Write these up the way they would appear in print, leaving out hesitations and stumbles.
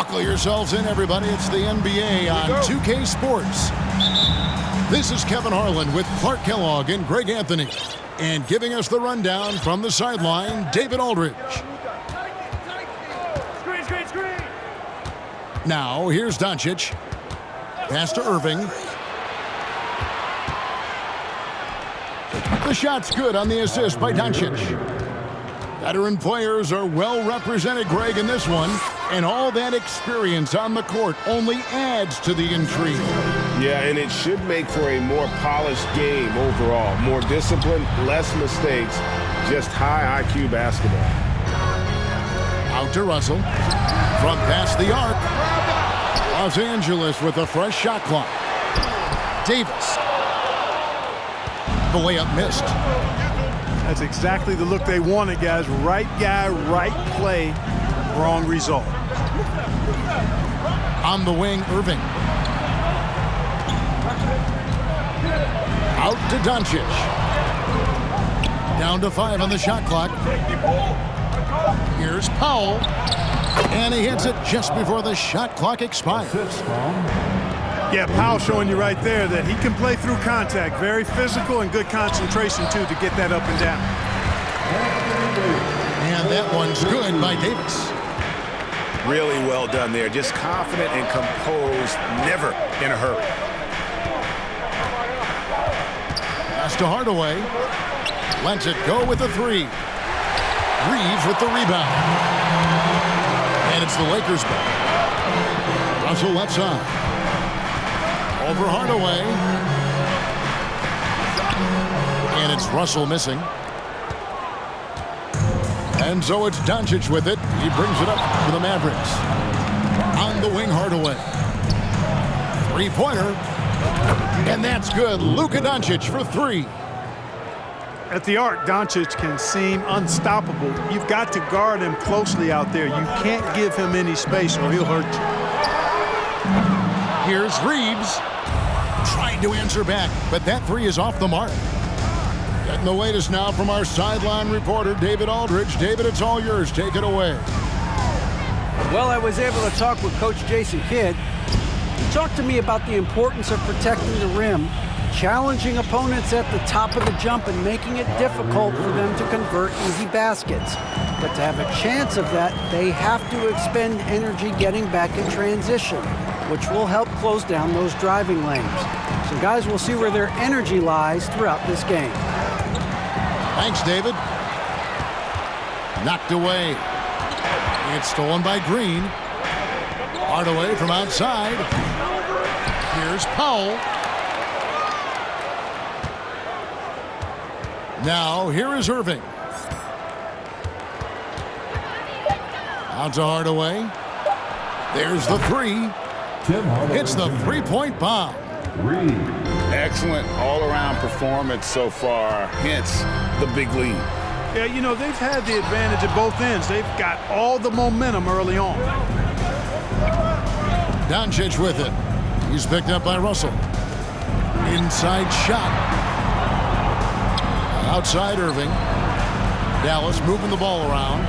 Buckle yourselves in, everybody. It's the NBA on 2K Sports. This is Kevin Harlan with Clark Kellogg and Greg Anthony. And giving us the rundown from the sideline, David Aldridge. Screen. Now, here's Doncic. Pass to Irving. The shot's good on the assist by Doncic. Veteran players are well represented, Greg, in this one. And all that experience on the court only adds to the intrigue. Yeah, and it should make for a more polished game overall. More discipline, less mistakes, just high IQ basketball. Out to Russell. From past the arc. Los Angeles with a fresh shot clock. Davis. The layup missed. That's exactly the look they wanted, guys. Right guy, right play, wrong result. On the wing, Irving. Out to Doncic. Down to 5 on the shot clock. Here's Powell. And he hits it just before the shot clock expires. Yeah, Powell showing you right there that he can play through contact. Very physical and good concentration, too, to get that up and down. And that one's good by Davis. Really well done there. Just confident and composed, never in a hurry. Pass to Hardaway. Lets it go with the 3. Reeves with the rebound. And it's the Lakers ball. Russell left side. Over Hardaway. And it's Russell missing. And so it's Doncic with it. He brings it up for the Mavericks. On the wing, Hardaway. Three-pointer. And that's good. Luka Doncic for 3. At the arc, Doncic can seem unstoppable. You've got to guard him closely out there. You can't give him any space or he'll hurt you. Here's Reeves. Trying to answer back, but that 3 is off the mark. Getting the latest now from our sideline reporter, David Aldridge. David, it's all yours. Take it away. Well, I was able to talk with Coach Jason Kidd. He talked to me about the importance of protecting the rim, challenging opponents at the top of the jump and making it difficult for them to convert easy baskets. But to have a chance of that, they have to expend energy getting back in transition, which will help close down those driving lanes. So guys, we'll see where their energy lies throughout this game. Thanks, David. Knocked away. It's stolen by Green. Hardaway from outside. Here's Powell. Now, here is Irving. Out to Hardaway. There's the 3. It's the three-point bomb. Excellent all-around performance so far, hence the big lead. Yeah, you know, they've had the advantage at both ends. They've got all the momentum early on. Doncic with it. He's picked up by Russell. Inside shot. Outside Irving. Dallas moving the ball around.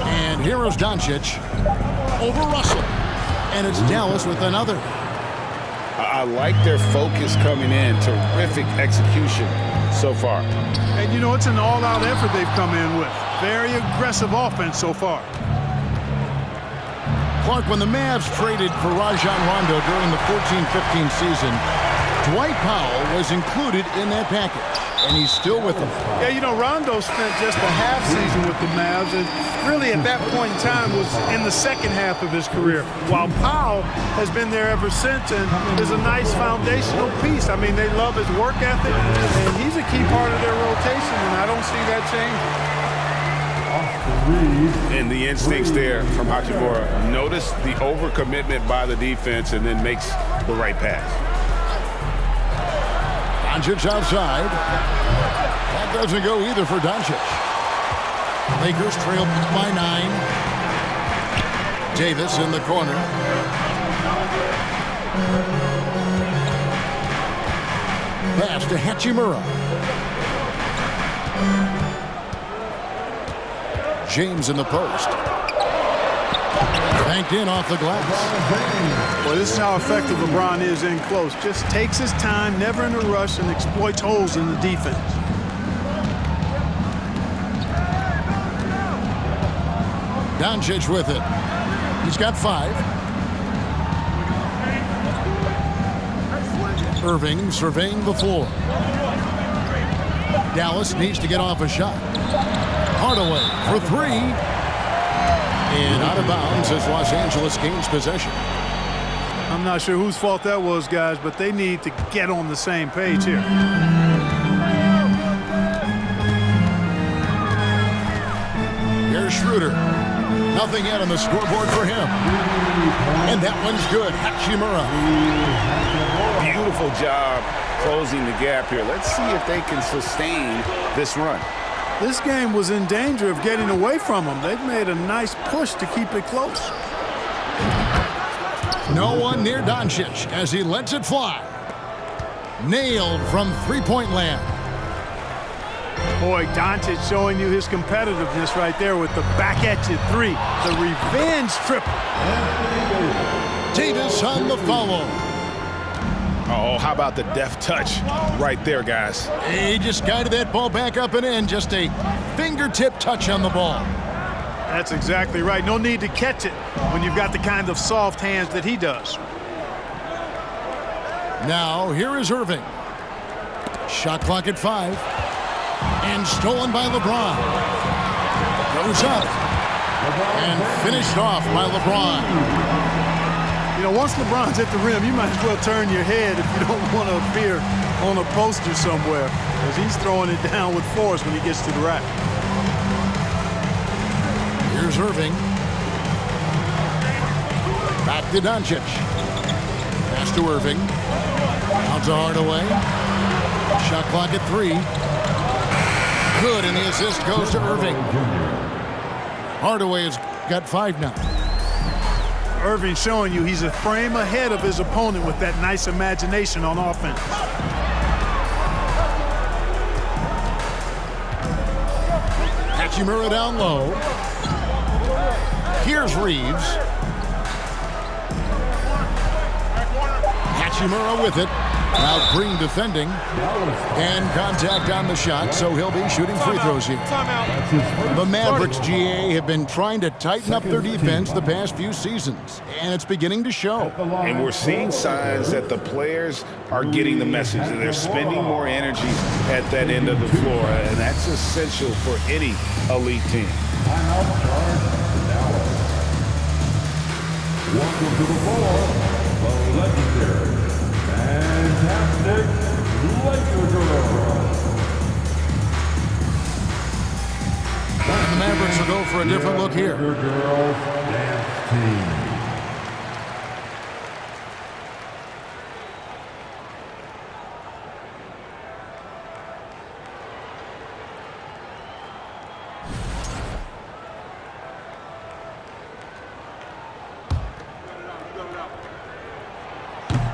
And here is Doncic over Russell. And it's Dallas with another. I like their focus coming in. Terrific execution so far. And, you know, it's an all-out effort they've come in with. Very aggressive offense so far. Clark, when the Mavs traded for Rajon Rondo during the 14-15 season, Dwight Powell was included in that package, and he's still with them. Yeah, you know, Rondo spent just a half season with the Mavs, and really at that point in time was in the second half of his career, while Powell has been there ever since and is a nice foundational piece. I mean, they love his work ethic, and he's a key part of their rotation, and I don't see that changing. And the instincts there from Hachimura. Notice the overcommitment by the defense and then makes the right pass. Doncic outside. That doesn't go either for Doncic. Lakers trail by 9. Davis in the corner. Pass to Hachimura. James in the post. Banked in off the glass. Well, this is how effective LeBron is in close. Just takes his time, never in a rush, and exploits holes in the defense. Doncic with it. He's got 5. Irving surveying the floor. Dallas needs to get off a shot. Hardaway for 3. And out of bounds as Los Angeles gains possession. I'm not sure whose fault that was, guys, but they need to get on the same page here. Here's Schroeder. Nothing yet on the scoreboard for him. And that one's good. Hachimura. Beautiful job closing the gap here. Let's see if they can sustain this run. This game was in danger of getting away from them. They've made a nice push to keep it close. No one near Doncic as he lets it fly. Nailed from three-point land. Boy, Doncic showing you his competitiveness right there with the back at you 3. The revenge triple. Davis on the follow. Oh, how about the deft touch right there, guys? He just guided that ball back up and in. Just a fingertip touch on the ball. That's exactly right. No need to catch it when you've got the kind of soft hands that he does. Now, here is Irving. Shot clock at 5. And stolen by LeBron. Goes up. And finished off by LeBron. You know, once LeBron's at the rim, you might as well turn your head if you don't want to appear on a poster somewhere, because he's throwing it down with force when he gets to the rack. Here's Irving. Back to Doncic. Pass to Irving. Out to Hardaway. Shot clock at 3. Good, and the assist goes to Irving. Hardaway has got 5 now. Irving showing you he's a frame ahead of his opponent with that nice imagination on offense. Hachimura down low. Here's Reeves. Hachimura with it. Now Green defending. And contact on the shot, so he'll be shooting free throws here. The Mavericks, GA, have been trying to tighten up their defense the past few seasons, and it's beginning to show. And we're seeing signs that the players are getting the message, and they're spending more energy at that end of the floor, and that's essential for any elite team. Welcome to the floor, the legendary, fantastic Laker Girl. And the Mavericks will go for a different look here. Laker Girls Dance Team.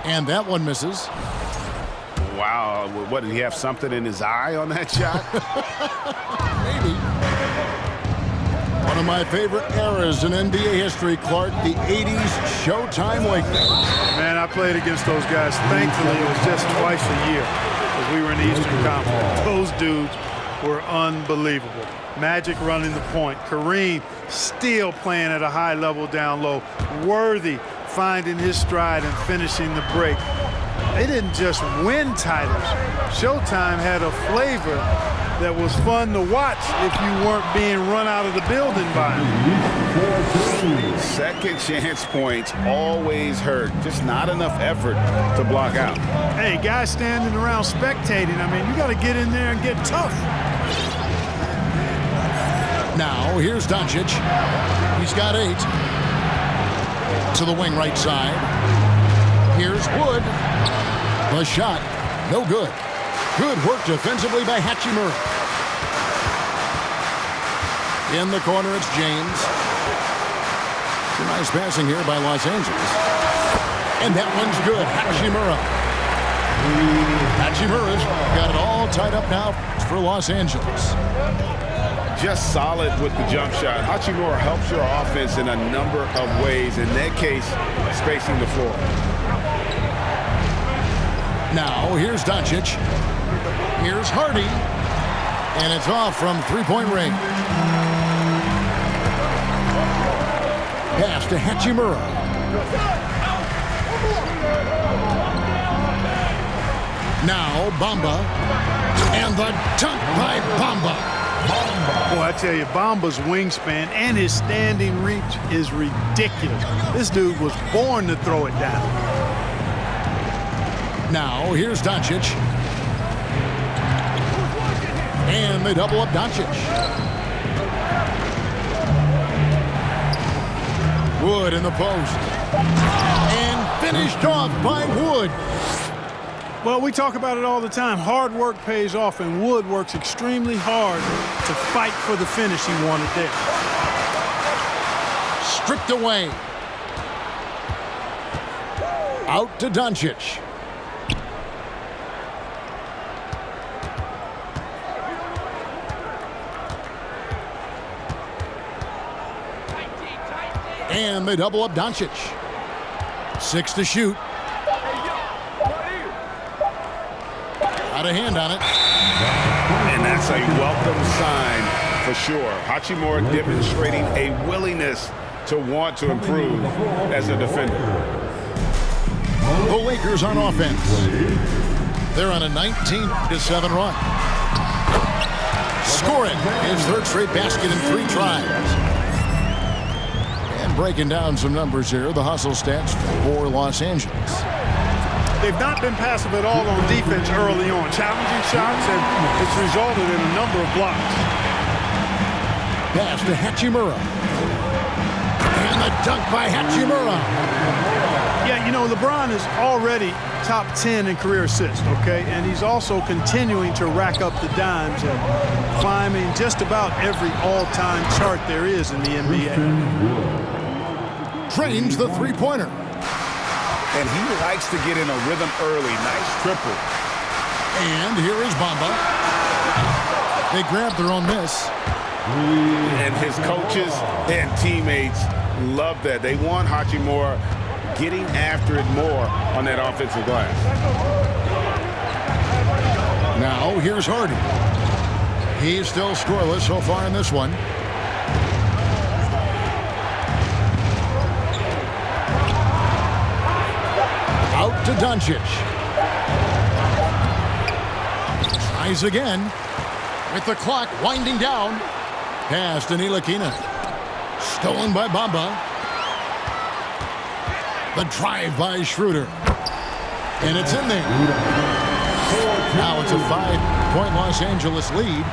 And that one misses. Wow, what, did he have something in his eye on that shot? Maybe. One of my favorite eras in NBA history, Clark, the 80s Showtime Lakers. Man, I played against those guys. Thankfully, it was just twice a year because we were in the Eastern Conference. Those dudes were unbelievable. Magic running the point. Kareem still playing at a high level down low. Worthy finding his stride and finishing the break. They didn't just win titles. Showtime had a flavor that was fun to watch if you weren't being run out of the building by them. Second chance points always hurt. Just not enough effort to block out. Hey, guys standing around spectating, I mean, you got to get in there and get tough. Now, here's Doncic. He's got 8. To the wing right side. Here's Wood. The shot, no good. Good work defensively by Hachimura. In the corner, it's James. Some nice passing here by Los Angeles. And that one's good. Hachimura. Hachimura's got it all tied up now for Los Angeles. just solid with the jump shot. Hachimura helps your offense in a number of ways. In that case, spacing the floor. Now, here's Doncic. Here's Hardy. And it's off from three-point range. Pass to Hachimura. Now, Bamba. And the dunk by Bamba. Boy, I tell you, Bamba's wingspan and his standing reach is ridiculous. This dude was born to throw it down. Now, here's Doncic. And they double up Doncic. Wood in the post. And finished off by Wood. Well, we talk about it all the time. Hard work pays off, and Wood works extremely hard to fight for the finish he wanted there. Stripped away. Out to Doncic. And they double up Doncic. 6 to shoot. Got a hand on it. And that's a welcome sign for sure. Hachimura demonstrating a willingness to want to improve as a defender. The Lakers on offense. They're on a 19-7 run. Scoring his third straight basket in 3 tries. And breaking down some numbers here, the hustle stats for Los Angeles. They've not been passive at all on defense early on. Challenging shots, and it's resulted in a number of blocks. Pass to Hachimura. And the dunk by Hachimura. Yeah, you know, LeBron is already top 10 in career assists, okay? And he's also continuing to rack up the dimes and climbing just about every all-time chart there is in the NBA. Drains the three-pointer. And he likes to get in a rhythm early. Nice triple. And here is Bamba. They grab their own miss. And his coaches and teammates love that. They want Hachimura getting after it more on that offensive glass. Now here's Hardy. He's still scoreless so far in this one. Out to Doncic. Tries again. With the clock winding down. Pass to Ntilikina. Stolen by Bamba. The drive by Schroeder. And it's in there. Now it's a 5-point Los Angeles lead.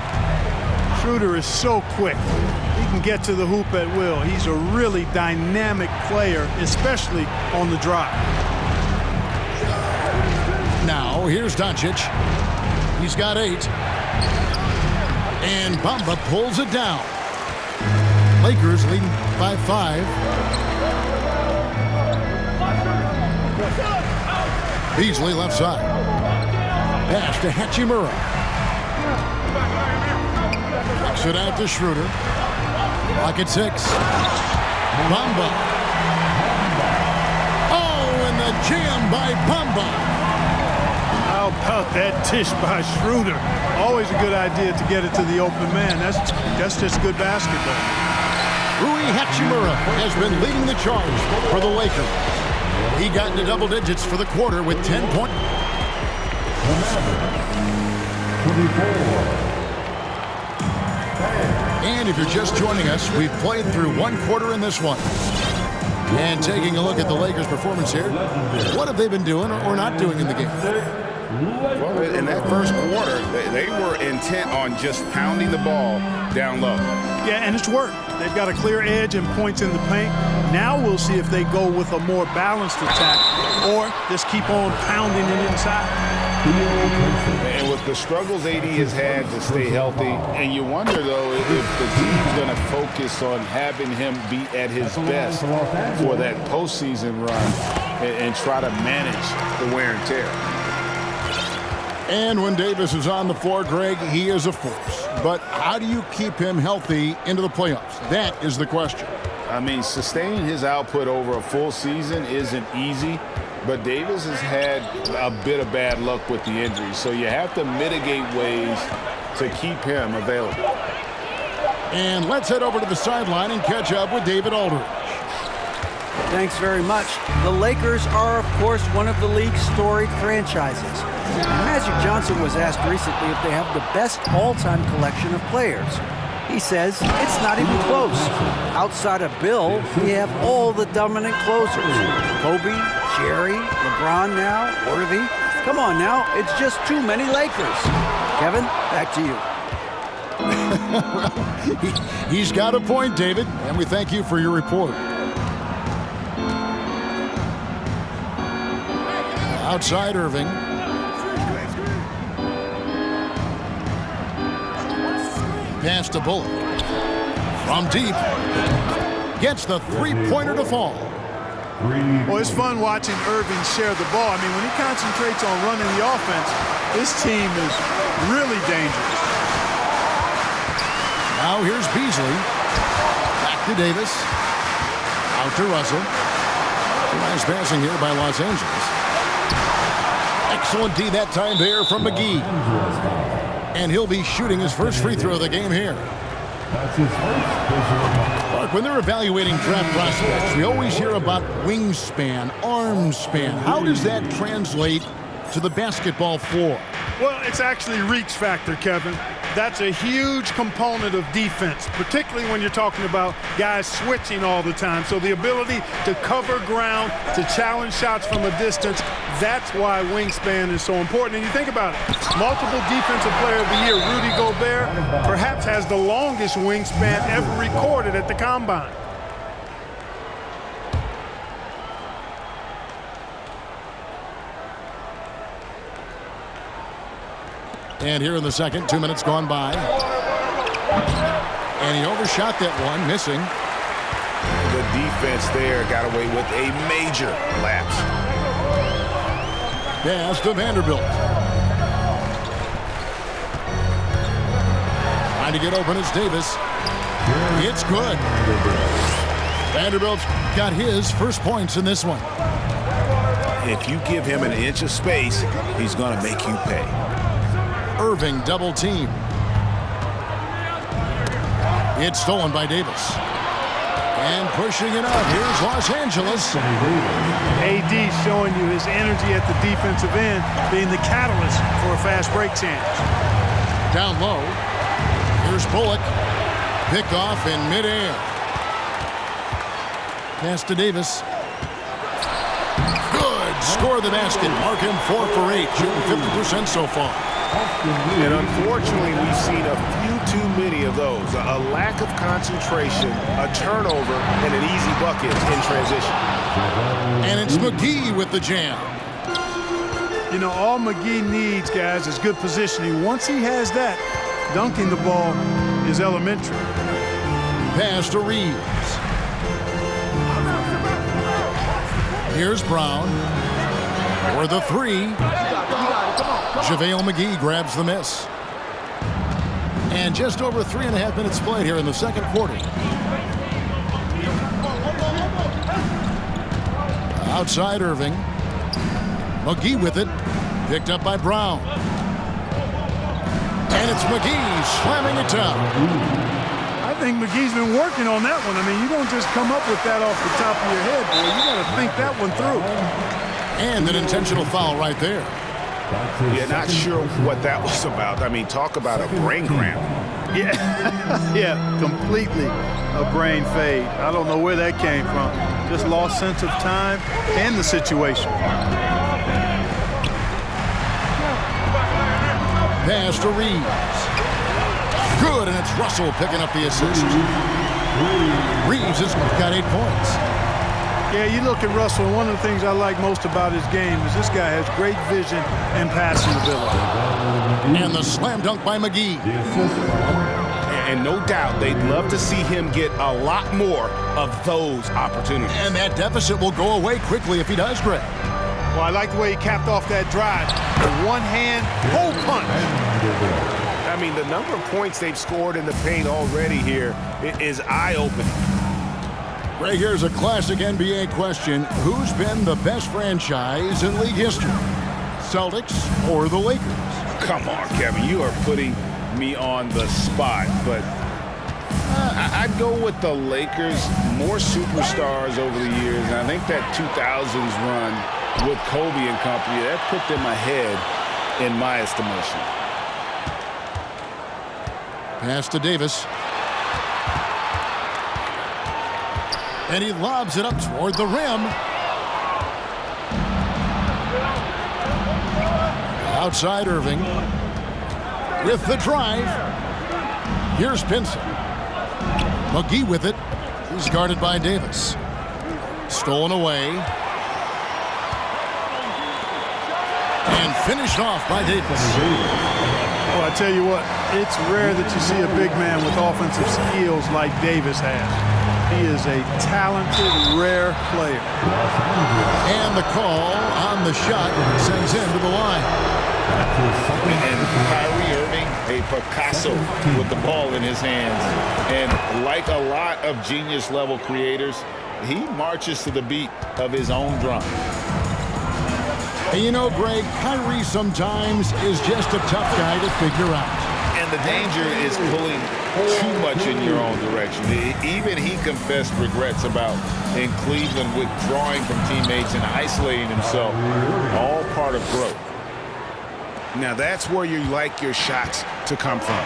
Schroeder is so quick. He can get to the hoop at will. He's a really dynamic player, especially on the drive. Now, here's Doncic. He's got 8. And Bamba pulls it down. Lakers leading by 5. Beasley left side. Pass to Hachimura. Kicks it out to Schroeder. Clock at 6. Bamba. Oh, and the jam by Bamba. How about that dish by Schroeder? Always a good idea to get it to the open man. That's just good basketball. Rui Hachimura has been leading the charge for the Lakers. He got into double digits for the quarter with 10 points. 24. And if you're just joining us, we've played through one quarter in this one. And taking a look at the Lakers' performance here, what have they been doing or not doing in the game? Well, in that first quarter, they were intent on just pounding the ball down low. Yeah, and it's worked. They've got a clear edge and points in the paint. Now we'll see if they go with a more balanced attack or just keep on pounding it inside. And with the struggles AD has had to stay healthy, and you wonder, though, if the team's going to focus on having him be at his best for that postseason run and try to manage the wear and tear. And when Davis is on the floor, Greg, he is a force. but how do you keep him healthy into the playoffs? That is the question. I mean, sustaining his output over a full season isn't easy, but Davis has had a bit of bad luck with the injuries, so you have to mitigate ways to keep him available. And let's head over to the sideline and catch up with David Aldridge. Thanks very much. The Lakers are, of course, one of the league's storied franchises. Magic Johnson was asked recently if they have the best all-time collection of players. He says it's not even close. Outside of Bill, we have all the dominant closers. Kobe, Jerry, LeBron now, Worthy. Come on now, it's just too many Lakers. Kevin, back to you. He's got a point, David, and we thank you for your report. Outside Irving. Pass to Bullock. From deep. Gets the three-pointer to fall. Well, it's fun watching Irving share the ball. I mean, when he concentrates on running the offense, this team is really dangerous. Now here's Beasley. Back to Davis. Out to Russell. Nice passing here by Los Angeles. Excellent D that time there from McGee. And he'll be shooting his first free throw of the game here. That's his first. Mark, when they're evaluating draft prospects, we always hear about wingspan, arm span. How does that translate to the basketball floor? Well, it's actually reach factor, Kevin. That's a huge component of defense, particularly when you're talking about guys switching all the time. So the ability to cover ground, to challenge shots from a distance, that's why wingspan is so important. And you think about it, multiple defensive player of the year, Rudy Gobert, perhaps has the longest wingspan ever recorded at the Combine. And here in the second, 2 minutes gone by. And he overshot that one, missing. The defense there got away with a major lapse. Pass to Vanderbilt. Trying to get open is Davis. It's good. Vanderbilt's got his first points in this one. If you give him an inch of space, he's going to make you pay. Irving double team. It's stolen by Davis. And pushing it up. Here's Los Angeles. AD showing you his energy at the defensive end, being the catalyst for a fast break chance. Down low. Here's Bullock. Picked off in midair. Pass to Davis. Good. Score the basket. Mark him 4 for 8. Shooting 50% so far. And unfortunately, we've seen a few too many of those. A lack of concentration, a turnover, and an easy bucket in transition. And it's McGee with the jam. You know, all McGee needs, guys, is good positioning. Once he has that, dunking the ball is elementary. Pass to Reeves. Here's Brown for the three. JaVale McGee grabs the miss. And just over 3.5 minutes played here in the second quarter. Outside Irving. McGee with it. Picked up by Brown. And it's McGee slamming it down. I think McGee's been working on that one. I mean, you don't just come up with that off the top of your head, boy. You got to think that one through. And an intentional foul right there. Yeah, not sure what that was about. I mean, talk about a brain cramp. Yeah, yeah, completely a brain fade. I don't know where that came from. Just lost sense of time and the situation. Pass to Reeves. Good, and it's Russell picking up the assist. Reeves has got 8 points. Yeah, you look at Russell, and one of the things I like most about his game is this guy has great vision and passing ability. And the slam dunk by McGee. And no doubt they'd love to see him get a lot more of those opportunities. And that deficit will go away quickly if he does, Greg. Well, I like the way he capped off that drive. The one-hand hole punch. I mean, the number of points they've scored in the paint already here is eye-opening. Ray, here's a classic NBA question. Who's been the best franchise in league history? Celtics or the Lakers? Come on, Kevin. You are putting me on the spot, but I'd go with the Lakers. More superstars over the years, and I think that 2000s run with Kobe and company, that put them ahead in my estimation. Pass to Davis. And he lobs it up toward the rim. Outside Irving. With the drive. Here's Pinson. McGee with it. He's guarded by Davis. Stolen away. And finished off by Davis. Well, I tell you what, it's rare that you see a big man with offensive skills like Davis has. He is a talented, rare player. And the call on the shot sends him to the line. And Kyrie Irving, a Picasso with the ball in his hands. And like a lot of genius-level creators, he marches to the beat of his own drum. And you know, Greg, Kyrie sometimes is just a tough guy to figure out. And the danger is pulling too much in your own direction. Even he confessed regrets about in Cleveland withdrawing from teammates and isolating himself. All part of growth. Now that's where you like your shots to come from.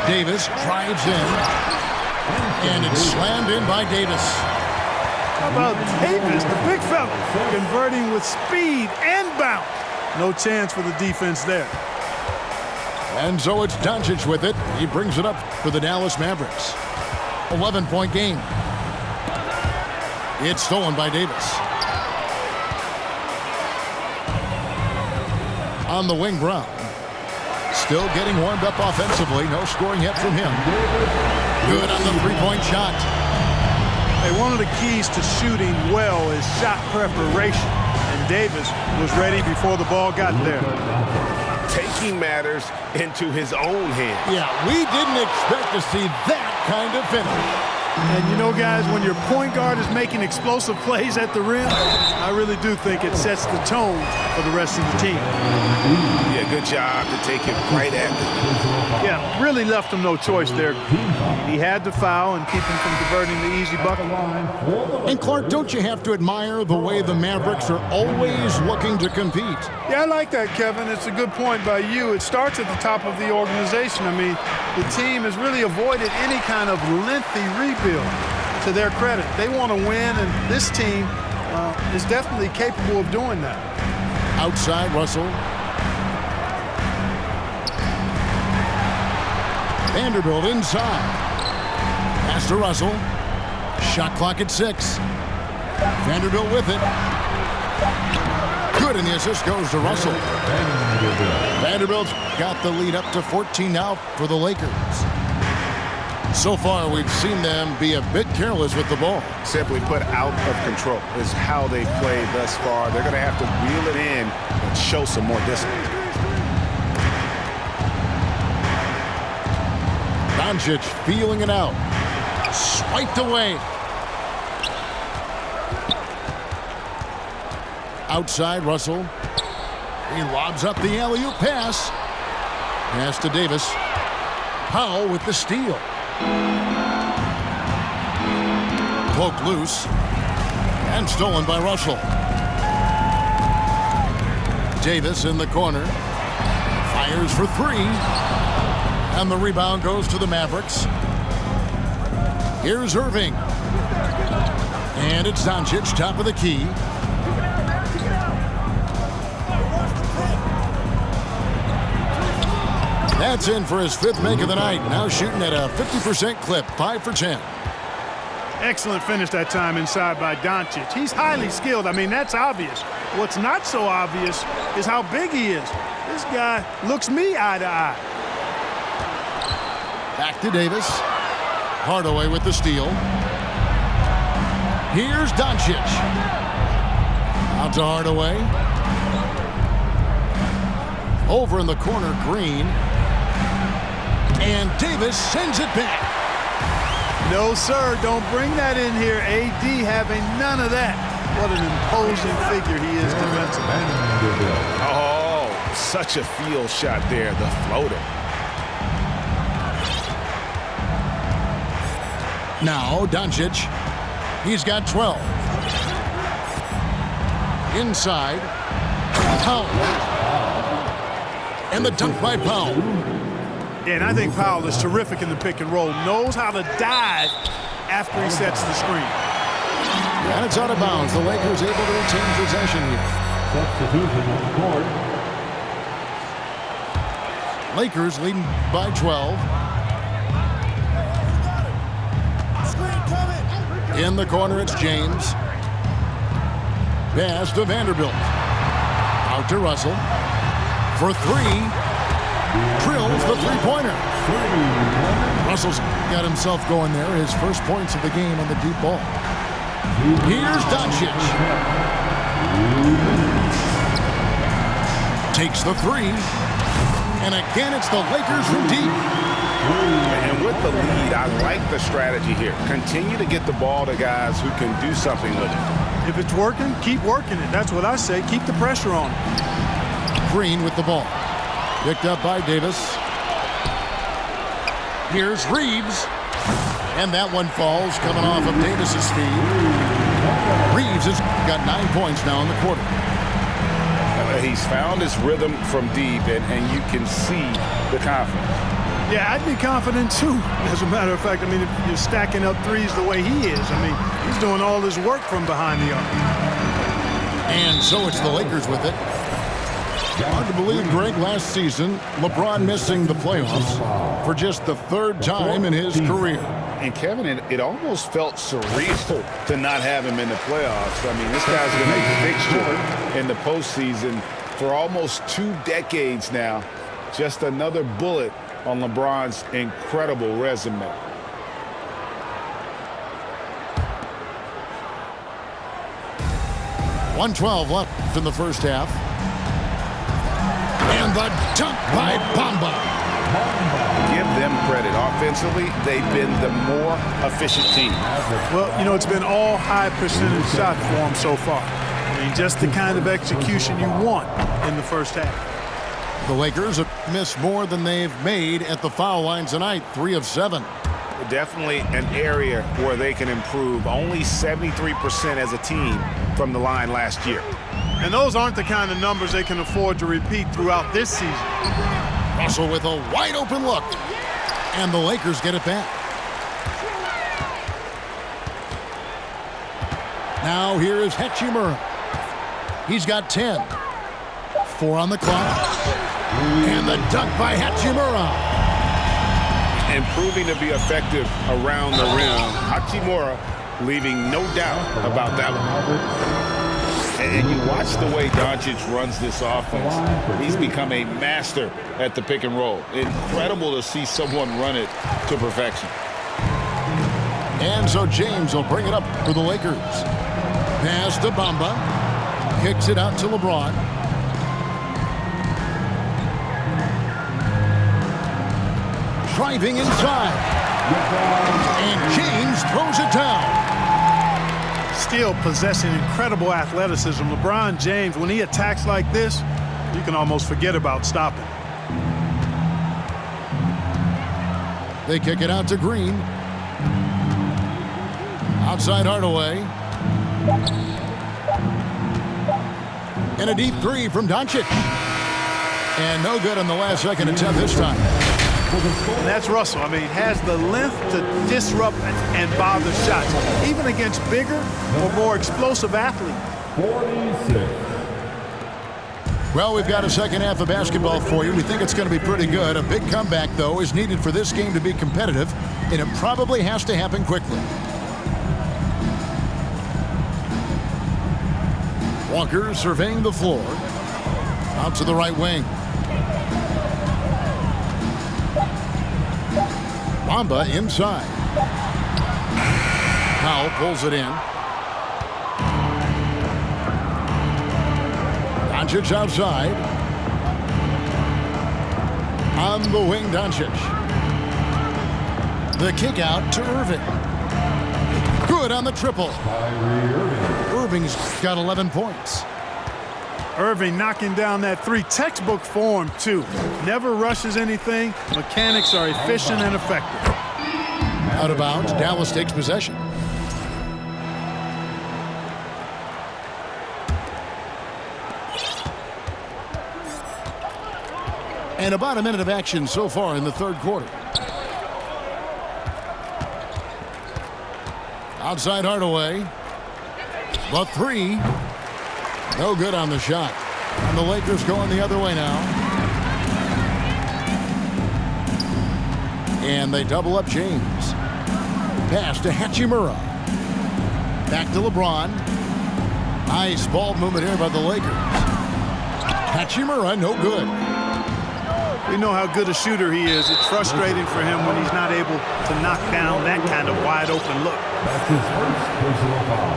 Davis drives in. And it's slammed in by Davis. How about Davis, the big fella, converting with speed and bounce? No chance for the defense there. And so it's Doncic with it. He brings it up for the Dallas Mavericks. 11-point game. It's stolen by Davis. On the wing, Brown. Still getting warmed up offensively. No scoring yet from him. Good on the three-point shot. Hey, one of the keys to shooting well is shot preparation. And Davis was ready before the ball got there. Taking matters into his own hands. Yeah, we didn't expect to see that kind of finish. And you know, guys, when your point guard is making explosive plays at the rim, I really do think it sets the tone for the rest of the team. Yeah, good job to take it right at them. Yeah, really left him no choice there. He had to foul and keep him from converting the easy bucket. And Clark, don't you have to admire the way the Mavericks are always looking to compete? Yeah, I like that, Kevin. It's a good point by you. It starts at the top of the organization. I mean, the team has really avoided any kind of lengthy rebuild. To their credit, they want to win, and this team is definitely capable of doing that. Outside, Russell. Vanderbilt inside. Pass to Russell. Shot clock at 6. Vanderbilt with it. Good, and the assist goes to Russell. Vanderbilt's got the lead up to 14 now for the Lakers. So far, we've seen them be a bit careless with the ball. Simply put, out of control is how they played thus far. They're going to have to reel it in and show some more discipline. Doncic feeling it out. Swiped away. Outside, Russell. He lobs up the alley-oop pass. Pass to Davis. Powell with the steal. Poke loose. And stolen by Russell. Davis in the corner. Fires for 3. And the rebound goes to the Mavericks. Here's Irving. And it's Doncic, top of the key. That's in for his 5th make of the night. Now shooting at a 50% clip, 5 for 10. Excellent finish that time inside by Doncic. He's highly skilled. I mean, that's obvious. What's not so obvious is how big he is. This guy looks me eye to eye. Back to Davis. Hardaway with the steal. Here's Doncic. Out to Hardaway. Over in the corner, Green. And Davis sends it back. No, sir, don't bring that in here. AD having none of that. What an imposing figure he is defensively. Oh, such a field shot there, the floater. Now Doncic. He's got 12. Inside. Powell. And the dunk by Powell. Yeah, and I think Powell is terrific in the pick and roll. Knows how to dive after he sets the screen. And it's out of bounds. The Lakers able to retain possession here. Substitution on the court. Lakers leading by 12. In the corner, it's James. Pass to Vanderbilt. Out to Russell. For three. Drills the three-pointer. Russell's got himself going there. His first points of the game on the deep ball. Here's Doncic. Takes the three. And again, it's the Lakers from deep. And with the lead, I like the strategy here. Continue to get the ball to guys who can do something with it. If it's working, keep working it. That's what I say. Keep the pressure on. Green with the ball. Picked up by Davis. Here's Reeves. And that one falls coming off of Davis's feed. Reeves has got 9 points now in the quarter. He's found his rhythm from deep, and you can see the confidence. Yeah, I'd be confident too. As a matter of fact, I mean, if you're stacking up threes the way he is, I mean, he's doing all his work from behind the arc. And so it's the Lakers with it. Hard to believe, Greg, last season, LeBron missing the playoffs for just the third time in his career. And Kevin, it almost felt surreal to not have him in the playoffs. I mean, this guy's been a fixture in the postseason for almost 2 decades now. Just another bullet on LeBron's incredible resume. .112 left in the first half. And the dunk by Bamba. Give them credit. Offensively, they've been the more efficient team. Well, you know, it's been all high percentage shots for them so far. I mean, just the kind of execution you want in the first half. The Lakers have missed more than they've made at the foul line tonight, 3 of 7. Definitely an area where they can improve. Only 73% as a team from the line last year. And those aren't the kind of numbers they can afford to repeat throughout this season. Russell with a wide open look. And the Lakers get it back. Now here is Hachimura. He's got 10. 4 on the clock. And the dunk by Hachimura. And proving to be effective around the rim. Hachimura leaving no doubt about that one. And you watch the way Doncic runs this offense. He's become a master at the pick and roll. Incredible to see someone run it to perfection. And so James will bring it up for the Lakers. Pass to Bamba. Kicks it out to LeBron. Driving inside. And James throws it down. Still possessing incredible athleticism. LeBron James, when he attacks like this, you can almost forget about stopping. They kick it out to Green. Outside Hardaway. And a deep three from Doncic. And no good on the last second attempt this time. And that's Russell. I mean, has the length to disrupt and bother shots, even against bigger or more explosive athletes. 46. Well, we've got a second half of basketball for you. We think it's going to be pretty good. A big comeback, though, is needed for this game to be competitive, and it probably has to happen quickly. Walker surveying the floor. Out to the right wing. Bamba inside. Powell pulls it in. Doncic outside. On the wing, Doncic. The kick out to Irving. Good on the triple. Kyrie Irving. Irving's got 11 points. Irving knocking down that three. Textbook form, too. Never rushes anything. Mechanics are efficient and effective. Out of bounds, Dallas takes possession. And about a minute of action so far in the third quarter. Outside Hardaway. The three. No good on the shot. And the Lakers going the other way now. And they double up James. Pass to Hachimura. Back to LeBron. Nice ball movement here by the Lakers. Hachimura, no good. We know how good a shooter he is. It's frustrating for him when he's not able to knock down that kind of wide open look. That's his first personal foul.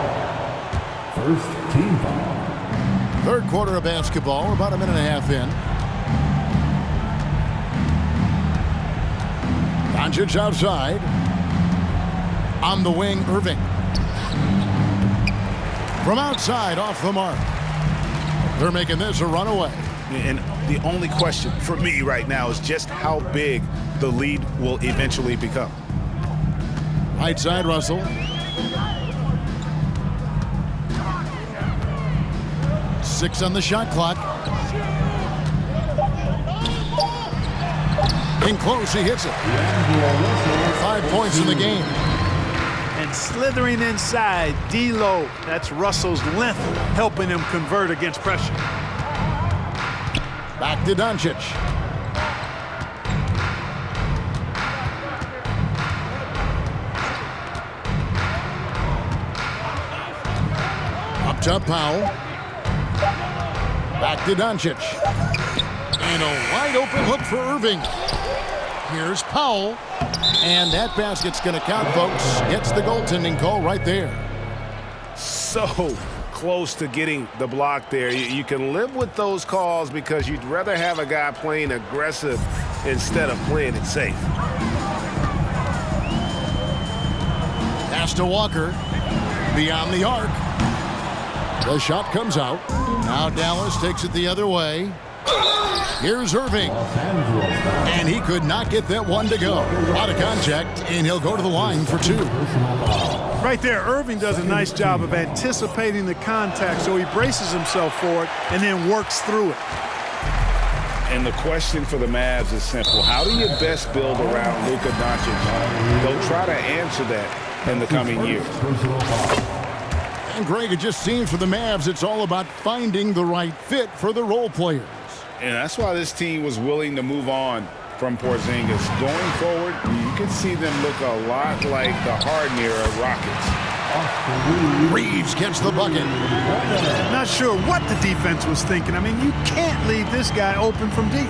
First team foul. Third quarter of basketball. We're about a minute and a half in. Doncic outside. On the wing, Irving. From outside, off the mark. They're making this a runaway. And the only question for me right now is just how big the lead will eventually become. Right side, Russell. Six on the shot clock. In close, he hits it. 5 points in the game. And slithering inside, D-Lo. That's Russell's length helping him convert against pressure. Back to Doncic. Up top, Powell. Back to Doncic. And a wide open look for Irving. Here's Powell. And that basket's going to count, folks. Gets the goaltending call right there. So close to getting the block there. You can live with those calls because you'd rather have a guy playing aggressive instead of playing it safe. Pass to Walker. Beyond the arc. The shot comes out. Now Dallas takes it the other way. Here's Irving. And he could not get that one to go. Out of contact, and he'll go to the line for two. Right there, Irving does a nice job of anticipating the contact, so he braces himself for it and then works through it. And the question for the Mavs is simple. How do you best build around Luka Doncic? They'll try to answer that in the coming years. And Greg, it just seems for the Mavs, it's all about finding the right fit for the role players. And that's why this team was willing to move on from Porzingis. Going forward, you can see them look a lot like the Harden era Rockets. Reeves gets the bucket. Not sure what the defense was thinking. I mean, you can't leave this guy open from deep.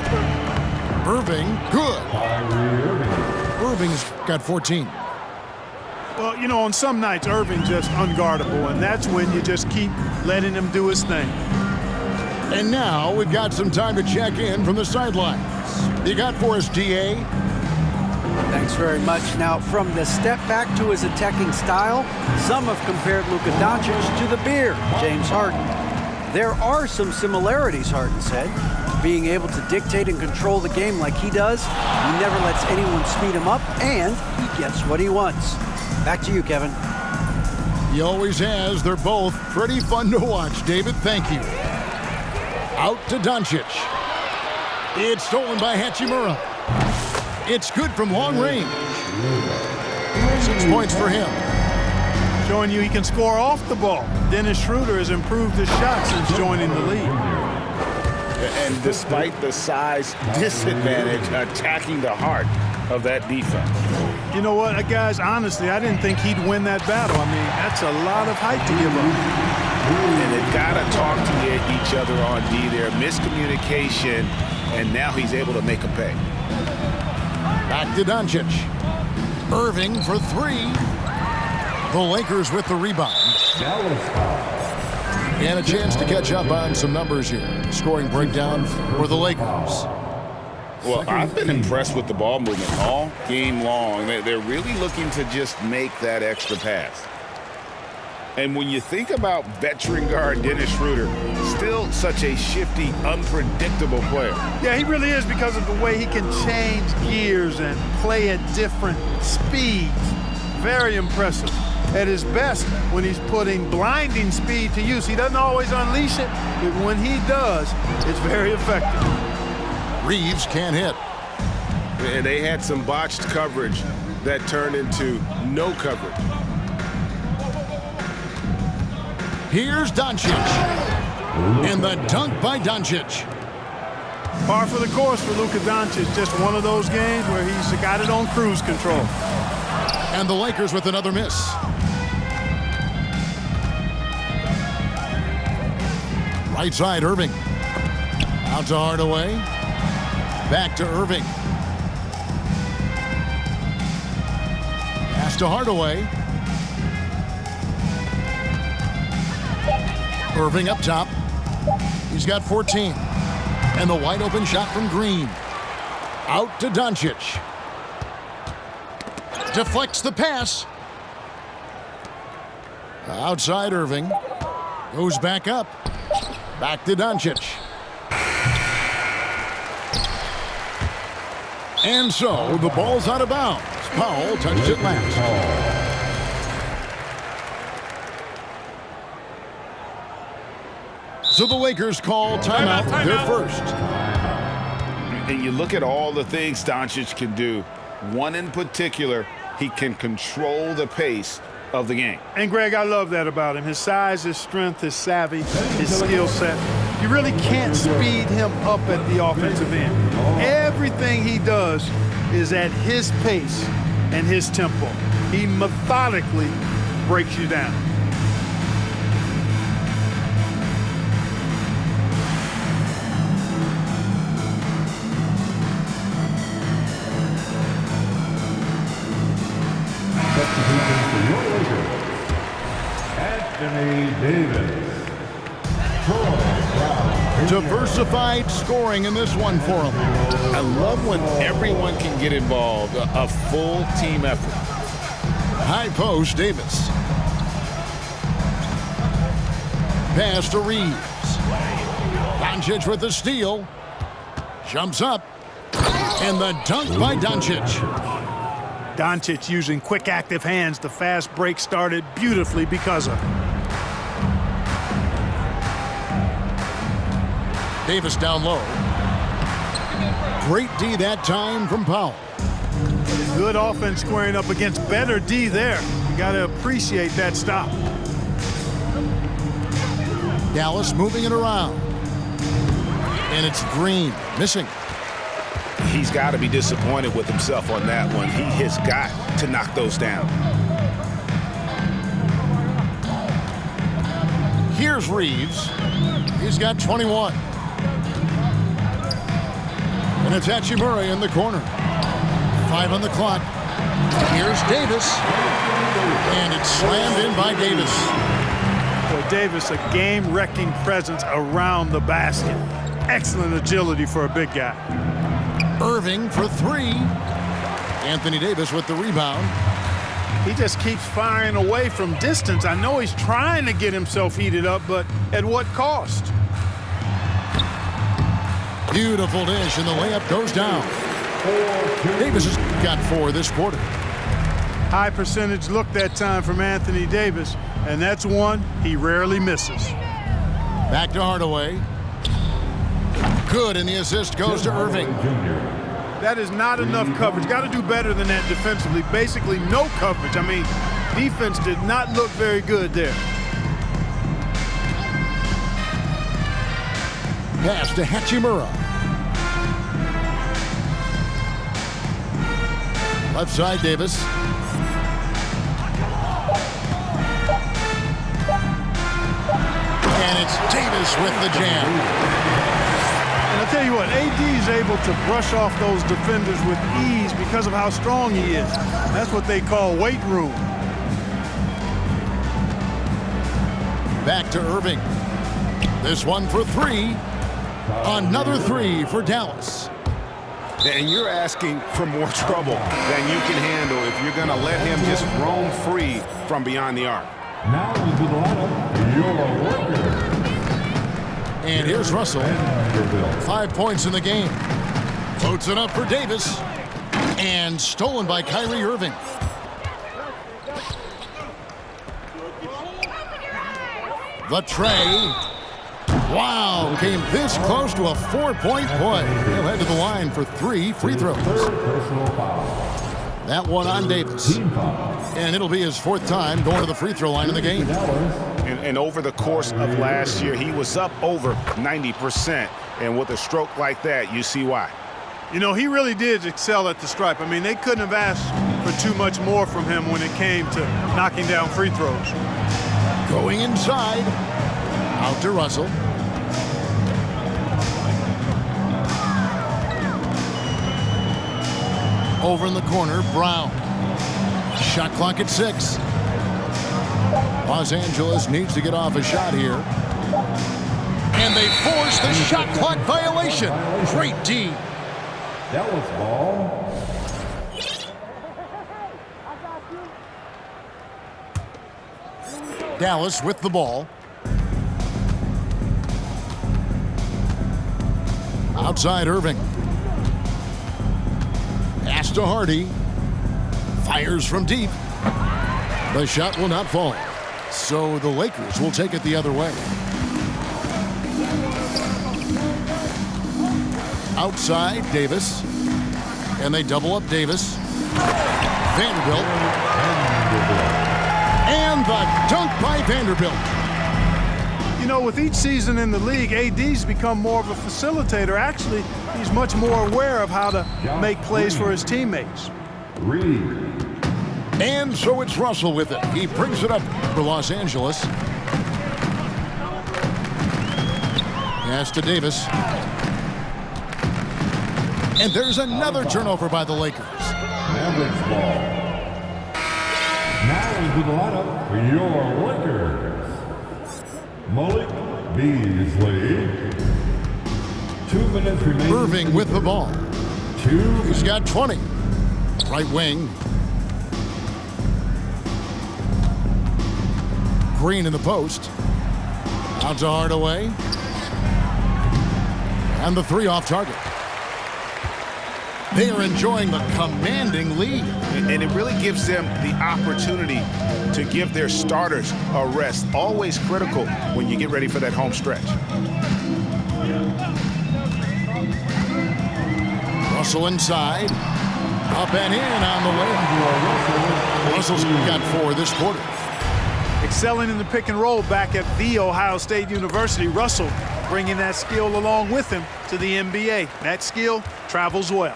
Irving, good. Irving's got 14. Well, you know, on some nights, Irving just unguardable, and that's when you just keep letting him do his thing. And now we've got some time to check in from the sidelines. You got for us, D.A.? Thanks very much. Now, from the step back to his attacking style, some have compared Luka Doncic to the Beard, James Harden. There are some similarities, Harden said. Being able to dictate and control the game like he does, he never lets anyone speed him up, and he gets what he wants. Back to you, Kevin. He always has. They're both pretty fun to watch, David. Thank you. Out to Doncic. It's stolen by Hachimura. It's good from long range. 6 points for him. Showing you he can score off the ball. Dennis Schroeder has improved his shot since joining the league. And despite the size disadvantage, attacking the heart of that defense. You know what, guys, honestly, I didn't think he'd win that battle. I mean, that's a lot of height to give up. And they've got to talk to each other on D there. Miscommunication, and now he's able to make a pay. Back to Doncic. Irving for three. The Lakers with the rebound. And a chance to catch up on some numbers here. Scoring breakdown for the Lakers. Well, I've been impressed with the ball movement all game long. They're really looking to just make that extra pass. And when you think about veteran guard Dennis Schroeder, still such a shifty, unpredictable player. Yeah, he really is because of the way he can change gears and play at different speeds. Very impressive. At his best, when he's putting blinding speed to use, he doesn't always unleash it, but when he does, it's very effective. Reeves can't hit. And they had some botched coverage that turned into no coverage. Here's Doncic. And the dunk by Doncic. Par for the course for Luka Doncic. Just one of those games where he's got it on cruise control. And the Lakers with another miss. Right side, Irving. Out to Hardaway. Back to Irving. Pass to Hardaway. Irving up top. He's got 14. And the wide open shot from Green. Out to Doncic. Deflects the pass. Outside Irving. Goes back up. Back to Doncic. And so the ball's out of bounds. Powell touched it last. So the Lakers call timeout, their first. And you look at all the things Doncic can do. One in particular, he can control the pace of the game. And, Greg, I love that about him. His size, his strength, his savvy, his skill set. You really can't speed him up at the offensive end. Everything he does is at his pace and his tempo. He methodically breaks you down. Anthony Davis. Diversified scoring in this one for him. I love when everyone can get involved, a full team effort. High post, Davis. Pass to Reeves. Doncic with the steal. Jumps up. And the dunk by Doncic. Doncic using quick, active hands. The fast break started beautifully because of it. Davis down low. Great D that time from Powell. Good offense squaring up against better D there. You got to appreciate that stop. Dallas moving it around. And it's Green missing. He's got to be disappointed with himself on that one. He has got to knock those down. Here's Reeves. He's got 21. And it's Hachimura in the corner. 5 on the clock. Here's Davis. And it's slammed in by Davis. Boy, Davis, a game-wrecking presence around the basket. Excellent agility for a big guy. Irving for 3. Anthony Davis with the rebound. He just keeps firing away from distance. I know he's trying to get himself heated up, but at what cost? Beautiful dish, and the layup goes down. Davis has got 4 this quarter. High percentage look that time from Anthony Davis, and that's one he rarely misses. Back to Hardaway. Good, and the assist goes to Irving. That is not enough coverage. Got to do better than that defensively. Basically no coverage. I mean, defense did not look very good there. Pass to Hachimura. Left side, Davis. And it's Davis with the jam. And I'll tell you what, AD is able to brush off those defenders with ease because of how strong he is. That's what they call weight room. Back to Irving. This one for 3. Another 3 for Dallas. And you're asking for more trouble than you can handle if you're going to let him just roam free from beyond the arc. Now into the lineup, your worker. And here's Russell. 5 points in the game. Floats it up for Davis. And stolen by Kyrie Irving. The tray. Wow, came this close to a 4-point play. He'll head to the line for 3 free throws. That one on Davis. And it'll be his 4th time going to the free throw line in the game. And over the course of last year, he was up over 90%. And with a stroke like that, you see why. You know, he really did excel at the stripe. I mean, they couldn't have asked for too much more from him when it came to knocking down free throws. Going inside. Out to Russell. Over in the corner, Brown. Shot clock at 6. Los Angeles needs to get off a shot here. And they force the shot clock violation. Great D. That was ball. Dallas with the ball. Outside Irving. Pass to Hardy. Fires from deep. The shot will not fall. So the Lakers will take it the other way. Outside Davis. And they double up Davis. Vanderbilt. And the dunk by Vanderbilt. You know, with each season in the league, AD's become more of a facilitator. Actually, he's much more aware of how to make plays for his teammates. And so it's Russell with it. He brings it up for Los Angeles. Pass to Davis. And there's another turnover by the Lakers. Mavericks ball. Now into the lineup for your Lakers. Malik Beasley. 2 minutes remaining. Irving with the ball. He's got 20. Right wing. Green in the post. Out to Hardaway. And the 3 off target. They are enjoying the commanding lead. And it really gives them the opportunity to give their starters a rest. Always critical when you get ready for that home stretch. Russell inside. Up and in on the way. Russell's got 4 this quarter. Excelling in the pick and roll back at The Ohio State University. Russell bringing that skill along with him to the NBA. That skill travels well.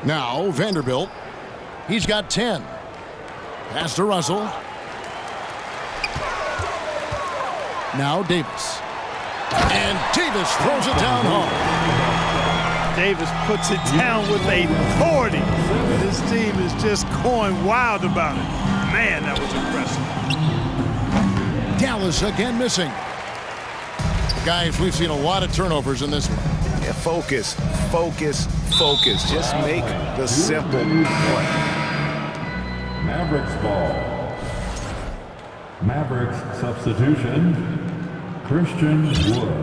Now Vanderbilt. He's got 10. Pass to Russell. Now Davis. And Davis throws it down hard. Davis puts it down with authority. This team is just going wild about it. Man, that was impressive. Dallas again missing. Guys, we've seen a lot of turnovers in this one. Yeah, focus, focus, focus. Just make the simple play. Mavericks ball. Mavericks substitution. Christian Wood.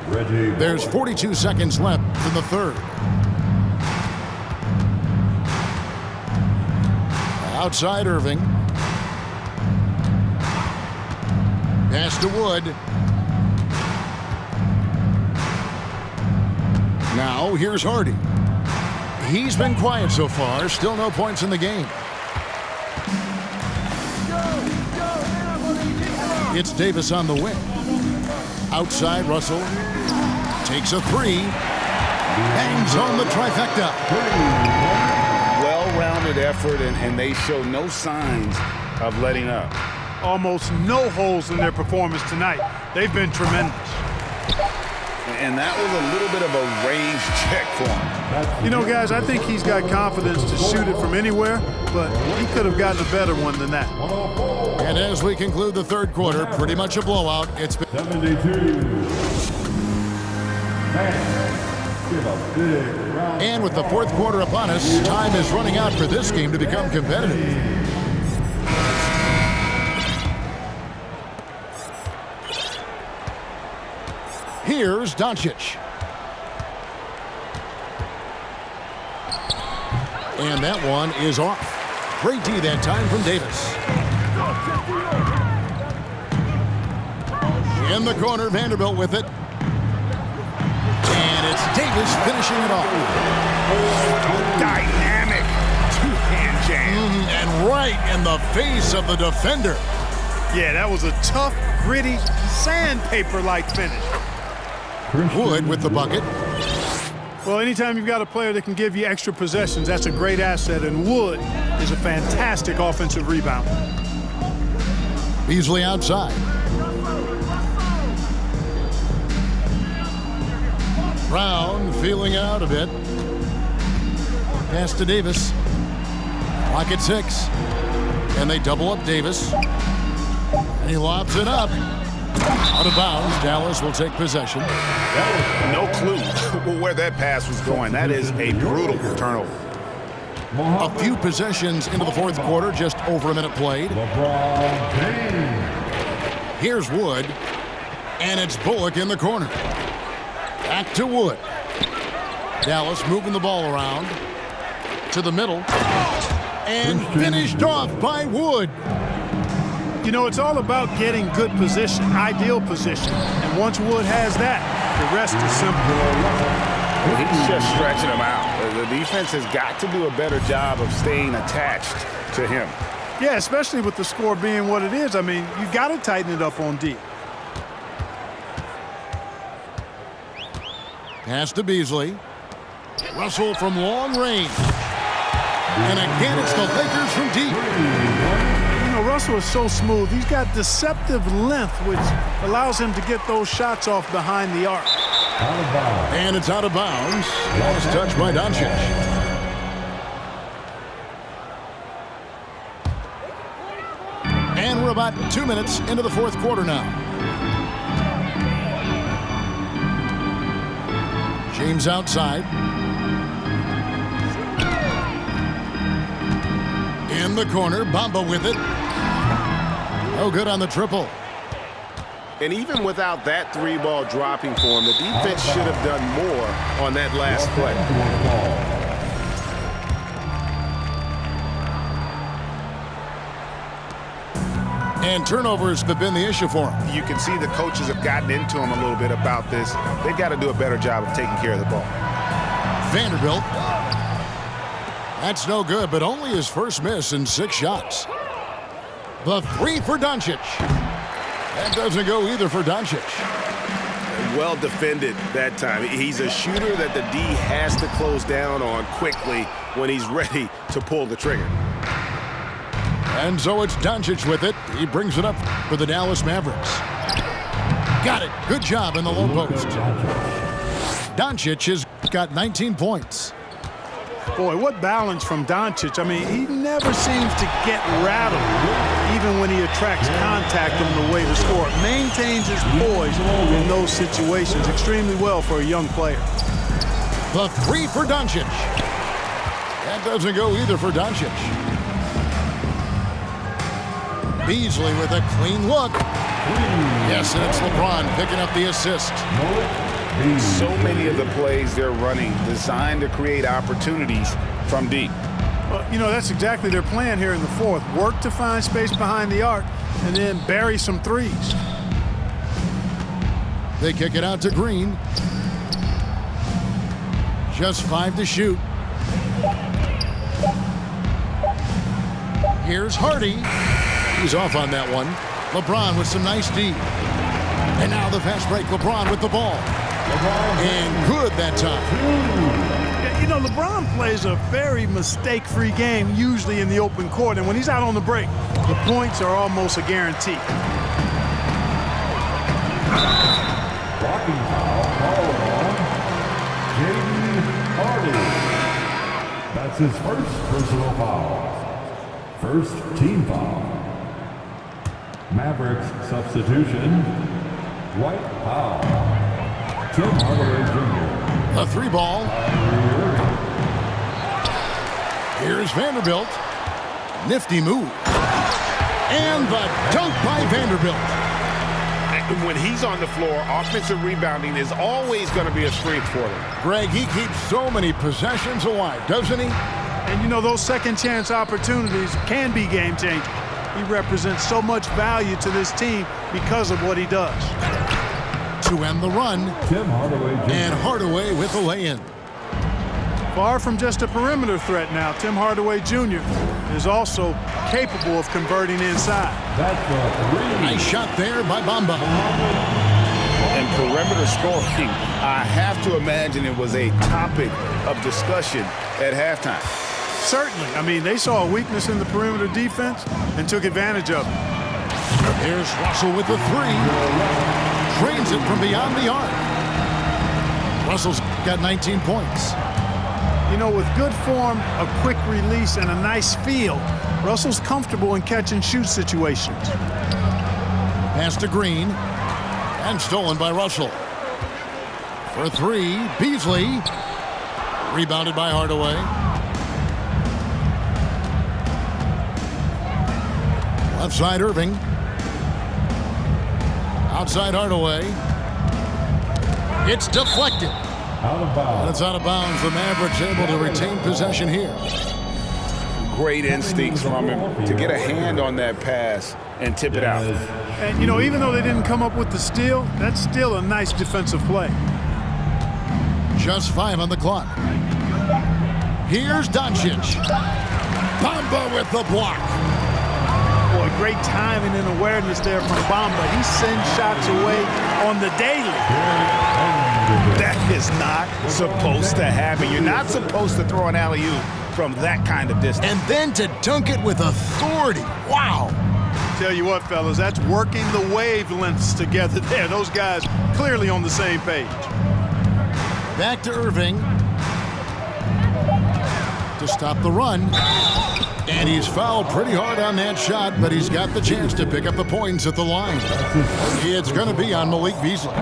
Reggie. There's 42 seconds left in the third. Outside Irving. Pass to Wood. Now here's Hardy. He's been quiet so far. Still no points in the game. It's Davis on the wing. Outside Russell. Takes a 3. Bangs on the trifecta. Well-rounded effort, and they show no signs of letting up. Almost no holes in their performance tonight. They've been tremendous. And that was a little bit of a range check for him. You know, guys, I think he's got confidence to shoot it from anywhere, but he could have gotten a better one than that. And as we conclude the third quarter, pretty much a blowout. It's been 72. Fans, give a big round. And with the fourth quarter upon us, time is running out for this game to become competitive. Here's Doncic. And that one is off. Great D that time from Davis. In the corner, Vanderbilt with it. And it's Davis finishing it off. Dynamic two-hand jam. And right in the face of the defender. Yeah, that was a tough, gritty, sandpaper-like finish. Wood with the bucket. Well, anytime you've got a player that can give you extra possessions, that's a great asset, and Wood is a fantastic offensive rebounder. Beasley outside. Brown feeling out a bit. Pass to Davis. Clock at 6. And they double up Davis. And he lobs it up. Out of bounds. Dallas will take possession. No clue where that pass was going. That is a brutal turnover. A few possessions into the fourth quarter, just over a minute played. LeBron James. Here's Wood. And it's Bullock in the corner. Back to Wood. Dallas moving the ball around to the middle. And finished off by Wood. You know, it's all about getting good position, ideal position. And once Wood has that, the rest is simple. He's just stretching him out. The defense has got to do a better job of staying attached to him. Yeah, especially with the score being what it is. I mean, you got to tighten it up on D. Pass to Beasley. Russell from long range. And again, it's the Lakers from deep. You know, Russell is so smooth. He's got deceptive length, which allows him to get those shots off behind the arc. And it's out of bounds. Last touch by Doncic. And we're about 2 minutes into the fourth quarter now. James outside. In the corner, Bamba with it. No good on the triple. And even without that three-ball dropping for him, the defense should have done more on that last play. And turnovers have been the issue for him. You can see the coaches have gotten into him a little bit about this. They've got to do a better job of taking care of the ball. Vanderbilt. That's no good, but only his first miss in 6 shots. The three for Doncic. That doesn't go either for Doncic. Well defended that time. He's a shooter that the D has to close down on quickly when he's ready to pull the trigger. And so it's Doncic with it. He brings it up for the Dallas Mavericks. Got it. Good job in the low post. Doncic has got 19 points. Boy, what balance from Doncic. I mean, he never seems to get rattled, even when he attracts contact on the way to score. Maintains his poise in those situations extremely well for a young player. The three for Doncic. That doesn't go either for Doncic. Beasley with a clean look. Yes, and it's LeBron picking up the assist. So many of the plays they're running designed to create opportunities from deep. Well, you know, that's exactly their plan here in the fourth. Work to find space behind the arc and then bury some threes. They kick it out to Green. Just 5 to shoot. Here's Hardy. He's off on that one. LeBron with some nice D. And now the fast break. LeBron with the ball. And good that time. Yeah, you know, LeBron plays a very mistake-free game, usually in the open court. And when he's out on the break, the points are almost a guarantee. Blocking foul called on Jaden Hardy. That's his first personal foul. First team foul. Mavericks substitution. Dwight Powell. Tim Hardaway Jr. The three ball. Here's Vanderbilt. Nifty move. And the dunk by Vanderbilt. When he's on the floor, offensive rebounding is always going to be a strength for them. Greg, he keeps so many possessions alive, doesn't he? And you know, those second chance opportunities can be game changing. He represents so much value to this team because of what he does. To end the run, Tim Hardaway Jr. and Hardaway with the lay-in. Far from just a perimeter threat now, Tim Hardaway Jr. is also capable of converting inside. That's a three. Nice shot there by Bamba. And perimeter scoring, I have to imagine it was a topic of discussion at halftime. Certainly. I mean, they saw a weakness in the perimeter defense and took advantage of it. Here's Russell with the three. Drains it from beyond the arc. Russell's got 19 points. You know, with good form, a quick release, and a nice feel, Russell's comfortable in catch-and-shoot situations. Pass to Green. And stolen by Russell. For three, Beasley. Rebounded by Hardaway. Left side, Irving. Outside, Hardaway. It's deflected. Out of bounds. And it's out of bounds. The Mavericks able to retain possession here. Great instincts from him to get a hand on that pass and tip it out. And, you know, even though they didn't come up with the steal, that's still a nice defensive play. Just 5 on the clock. Here's Doncic. Bamba with the block. Boy, great timing and awareness there from Bamba. He sends shots away on the daily. That is not supposed to happen. You're not supposed to throw an alley-oop from that kind of distance. And then to dunk it with authority. Wow. Tell you what, fellas, that's working the wavelengths together there. Those guys clearly on the same page. Back to Irving. To stop the run. And he's fouled pretty hard on that shot, but he's got the chance to pick up the points at the line. It's going to be on Malik Beasley.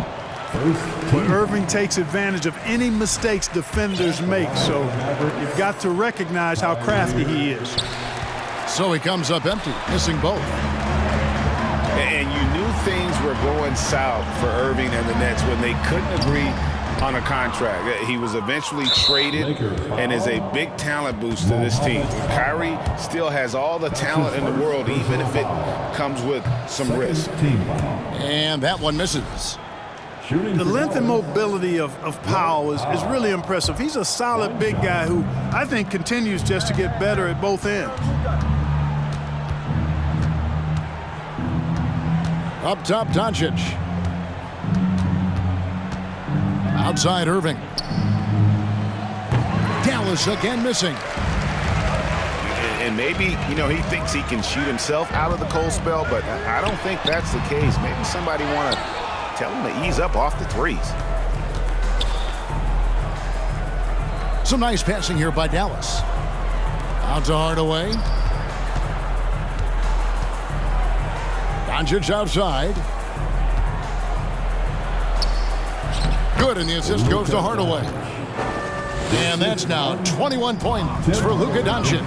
But Irving takes advantage of any mistakes defenders make, so you've got to recognize how crafty he is. So he comes up empty, missing both. And you knew things were going south for Irving and the Nets when they couldn't agree on a contract. He was eventually traded and is a big talent boost to this team. Kyrie still has all the talent in the world, even if it comes with some risk. And that one misses. The length and mobility of Powell is really impressive. He's a solid big guy who I think continues just to get better at both ends. Up top, Doncic. Outside, Irving. Dallas again missing. And maybe, you know, he thinks he can shoot himself out of the cold spell, but I don't think that's the case. Maybe somebody want to tell him to ease up off the threes. Some nice passing here by Dallas. Out to Hardaway. Doncic outside. Good, and the assist goes to Hardaway. And that's now 21 points for Luka Doncic.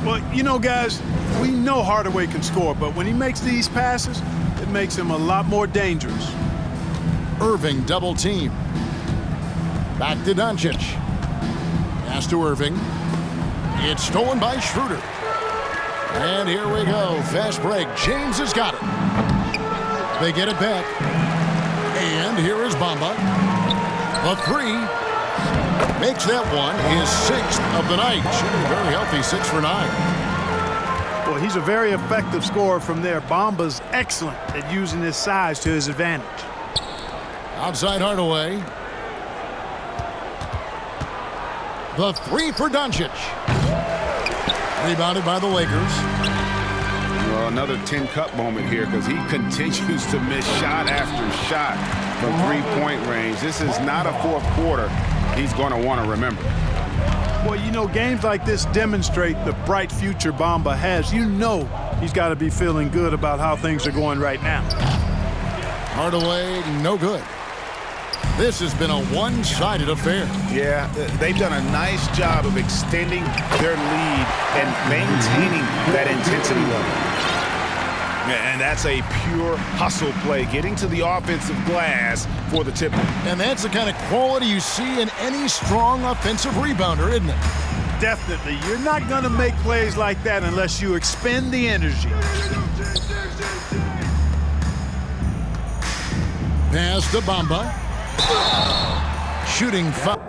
Well, you know, guys, we know Hardaway can score, but when he makes these passes, it makes him a lot more dangerous. Irving double team. Back to Doncic. Pass to Irving. It's stolen by Schroeder. And here we go. Fast break. James has got it. They get it back. And here is Bamba. A three. Makes that one his 6th of the night. Shooting very healthy, 6 for 9. Well, he's a very effective scorer from there. Bamba's excellent at using his size to his advantage. Outside Hardaway. The three for Doncic. Rebounded by the Lakers. Well, another 10-cup moment here because he continues to miss shot after shot from three-point range. This is not a fourth quarter he's going to want to remember. Well, you know, games like this demonstrate the bright future Bamba has. You know he's got to be feeling good about how things are going right now. Hardaway, no good. This has been a one-sided affair. Yeah, they've done a nice job of extending their lead and maintaining that intensity level. And that's a pure hustle play, getting to the offensive glass for the tip. And that's the kind of quality you see in any strong offensive rebounder, isn't it? Definitely. You're not going to make plays like that unless you expend the energy. Pass to Bamba. Shooting foul.